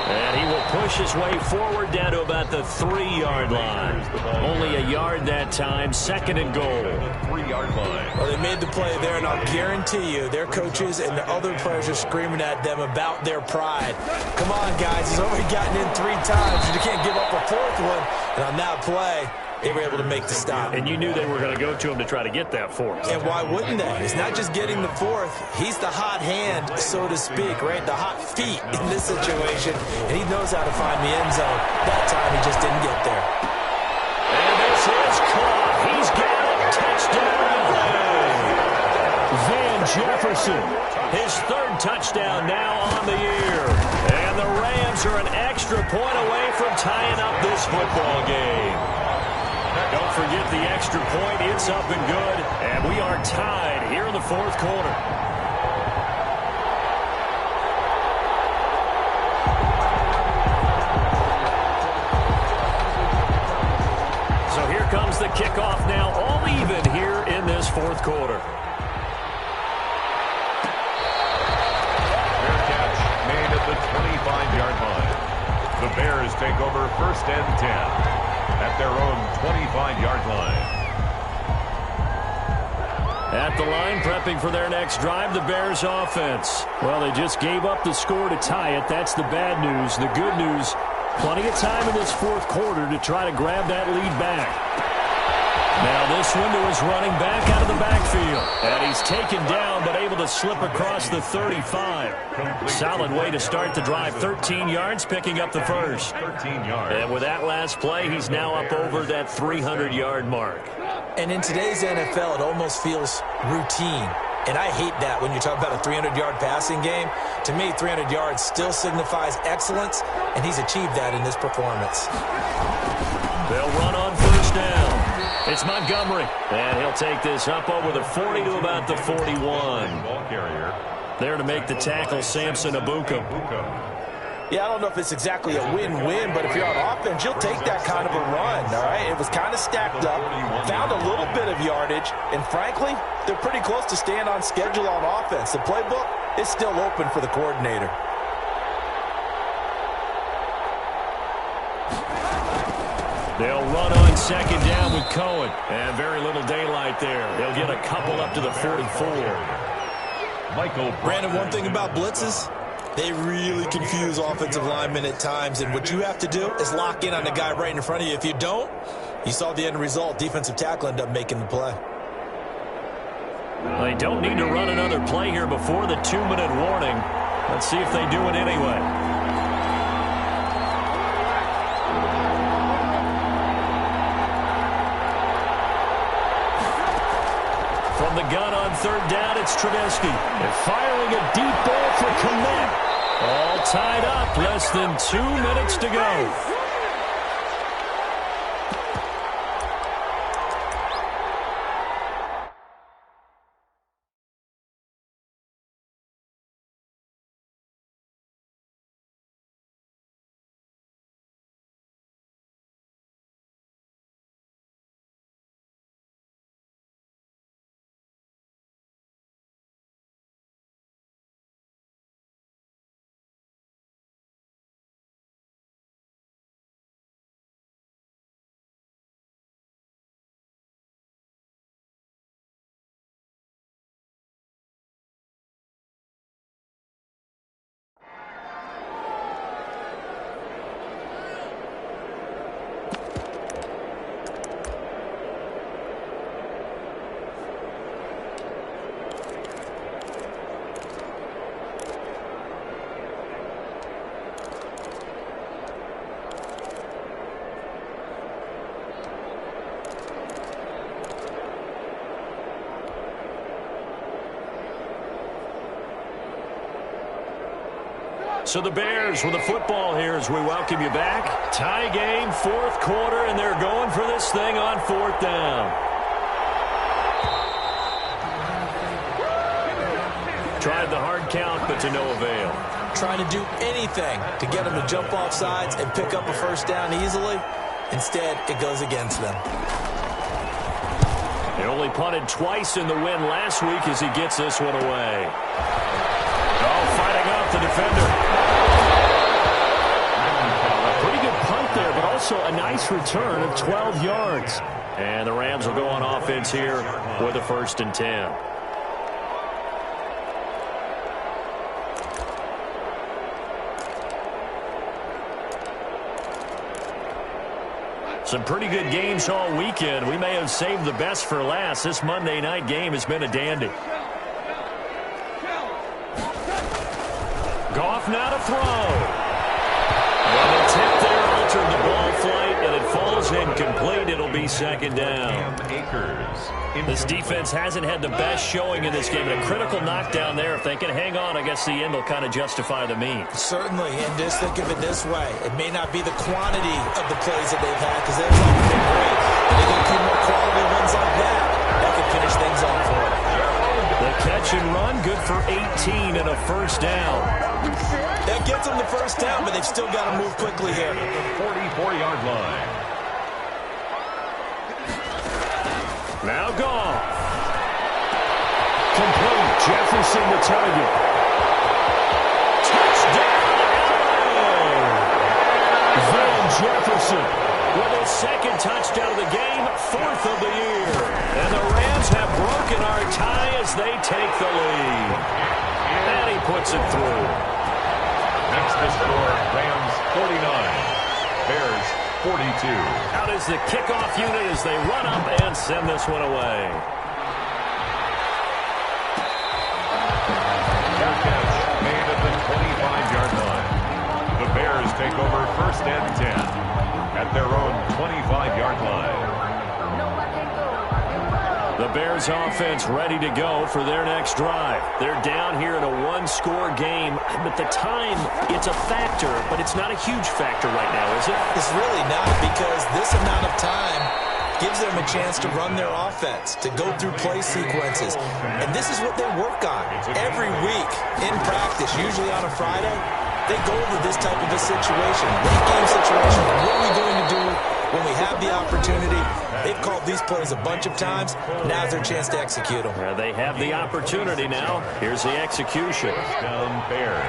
And he will push his way forward down to about the 3-yard line. Only a yard that time. 2nd and goal. 3-yard line. Well, they made the play there, and I'll guarantee you their coaches and the other players are screaming at them about their pride. Come on, guys. He's already gotten in 3 times. You can't give up a 4th one. And on that play, they were able to make the stop. And you knew they were going to go to him to try to get that 4th. And why wouldn't they? It's not just getting the 4th. He's the hot hand, so to speak, right? The hot feet in this situation. And he knows how to find the end zone. That time he just didn't get there. And this is caught. He's got it. Touchdown. Van Jefferson. His 3rd touchdown now on the year. And the Rams are an extra point away from tying up this football game. Don't forget the extra point. It's up and good. And we are tied here in the 4th quarter. So here comes the kickoff now, all even here in this 4th quarter. Fair catch made at the 25-yard line. The Bears take over 1st and 10. At their own 25-yard line. At the line, prepping for their next drive, the Bears offense. Well, they just gave up the score to tie it. That's the bad news. The good news, plenty of time in this 4th quarter to try to grab that lead back. Now this one to his running back out of the backfield. And he's taken down, but able to slip across the 35. Solid way to start the drive. 13 yards, picking up the first. 13 yards. And with that last play, he's now up over that 300-yard mark. And in today's NFL, it almost feels routine. And I hate that when you talk about a 300-yard passing game. To me, 300 yards still signifies excellence, and he's achieved that in this performance. They'll run on 1st down. It's Montgomery, and he'll take this up over the 40 to about the 41. Ball carrier. There to make the tackle, Samson Abuka. Yeah, I don't know if it's exactly a win-win, but if you're on offense, you'll take that kind of a run, all right? It was kind of stacked up, found a little bit of yardage, and frankly, they're pretty close to staying on schedule on offense. The playbook is still open for the coordinator. They'll run on 2nd down with Cohen. And very little daylight there. They'll get a couple up to the 44. Brandon, one thing about blitzes, they really confuse offensive linemen at times. And what you have to do is lock in on the guy right in front of you. If you don't, you saw the end result. Defensive tackle ended up making the play. They don't need to run another play here before the 2-minute warning. Let's see if they do it anyway. From the gun on 3rd down, it's Trubisky. And firing a deep ball for Kmet. All tied up, less than 2 minutes to go. So the Bears with the football here as we welcome you back. Tie game, fourth quarter, and they're going for this thing on fourth down. Tried the hard count, but to no avail. Trying to do anything to get them to jump off sides and pick up a first down easily. Instead, it goes against them. He only punted twice in the win last week as he gets this one away. Oh, fighting off the defender. A pretty good punt there, but also a nice return of 12 yards. And the Rams will go on offense here with a 1st and 10. Some pretty good games all weekend. We may have saved the best for last. This Monday night game has been a dandy. Goff now to throw. And the tip there altered the ball flight, and it falls incomplete. It'll be 2nd down. This defense hasn't had the best showing in this game. And a critical knockdown there. If they can hang on, I guess the end will kind of justify the means. Certainly, and just think of it this way. It may not be the quantity of the plays that they've had because they've been great. But they get a few more quality ones like that. That could finish things off for them. The catch and run, good for 18 and a 1st down. That gets them the 1st down, but they've still got to move quickly here. 44-yard line. Now Goff. Complete. Jefferson the target. Touchdown! Van Jefferson with his 2nd touchdown of the game, 4th of the year. And the Rams have broken our tie as they take the lead. And he puts it through. Next to score, Rams 49, Bears 42. Out is the kickoff unit as they run up and send this one away. Fair catch made at the 25-yard line. The Bears take over 1st and 10 at their own 25-yard line. The Bears offense ready to go for their next drive. They're down here in a 1-score game. But the time, it's a factor, but it's not a huge factor right now, is it? It's really not, because this amount of time gives them a chance to run their offense, to go through play sequences. And this is what they work on every week in practice, usually on a Friday. They go over this type of a situation, late game situation. What are we going to do when we have the opportunity? They've called these plays a bunch of times. Now's their chance to execute them. They have the opportunity now. Here's the execution. Down Bears.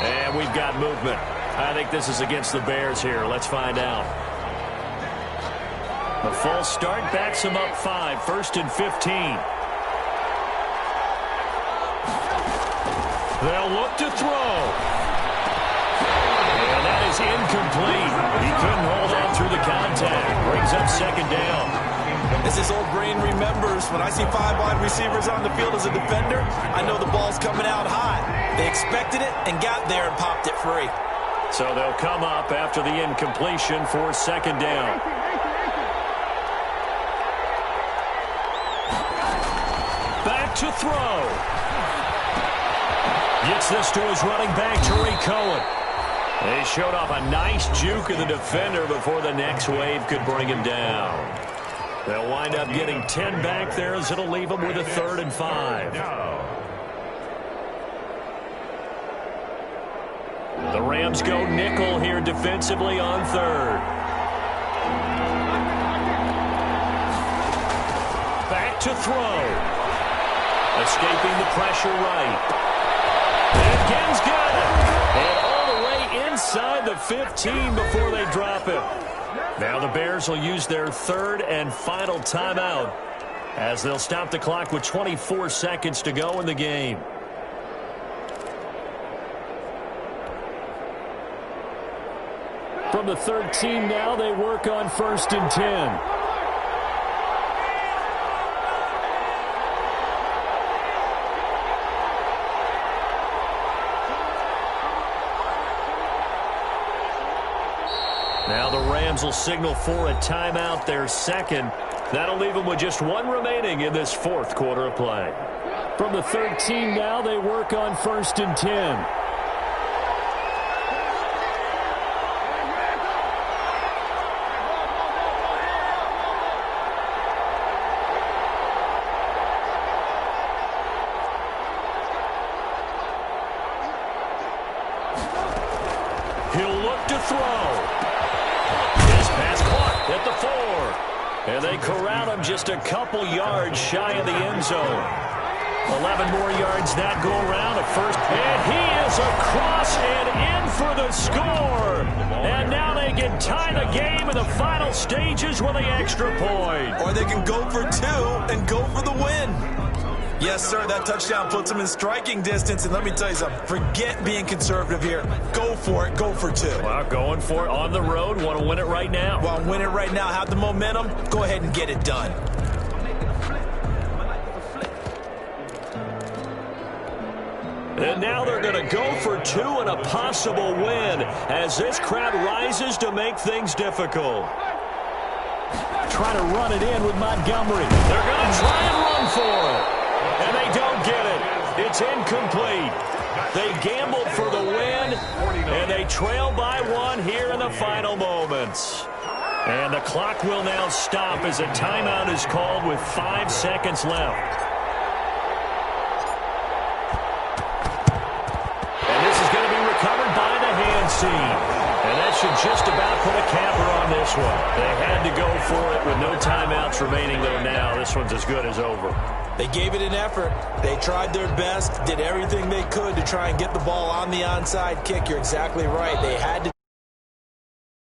And we've got movement. I think this is against the Bears here. Let's find out. The false start backs them up 5, 1st and 15. They'll look to throw. And that is incomplete. He couldn't hold on through the contact. Brings up 2nd down. As his old brain remembers, when I see 5 wide receivers on the field as a defender, I know the ball's coming out high. They expected it and got there and popped it free. So they'll come up after the incompletion for 2nd down. Back to throw. Gets this to his running back, Tariq Cohen. They showed off a nice juke of the defender before the next wave could bring him down. They'll wind up getting 10 back there as it'll leave them with a 3rd and 5. The Rams go nickel here defensively on 3rd. Back to throw. Escaping the pressure right. Again's got it. And all the way inside the 15 before they drop him. Now the Bears will use their 3rd and final timeout as they'll stop the clock with 24 seconds to go in the game. From the 13 now, they work on 1st and 10. Now the Rams will signal for a timeout, their 2nd. That'll leave them with just one remaining in this fourth quarter of play. From the 13 now, they work on 1st and 10. He'll look to throw. His pass caught at the 4. And they corral him just a couple yards shy of the end zone. 11 more yards that go around. A first. And he is across and in for the score. And now they can tie the game in the final stages with the extra point. Or they can go for 2 and go for the win. Yes, sir, that touchdown puts them in striking distance. And let me tell you something, forget being conservative here. Go for it, go for 2. Well, going for it on the road. Want to win it right now. Want to win it right now, have the momentum, go ahead and get it done. And now they're going to go for 2 and a possible win as this crowd rises to make things difficult. Trying to run it in with Montgomery. They're going to try and run for it. And they don't get it. It's incomplete. They gambled for the win, and they trail by 1 here in the final moments. And the clock will now stop as a timeout is called with 5 seconds left. And this is going to be recovered by the hand seam. And that should just about put a capper on this one. They had to go for it with no timeouts remaining, though now this one's as good as over. They gave it an effort. They tried their best, did everything they could to try and get the ball on the onside kick. You're exactly right. They had to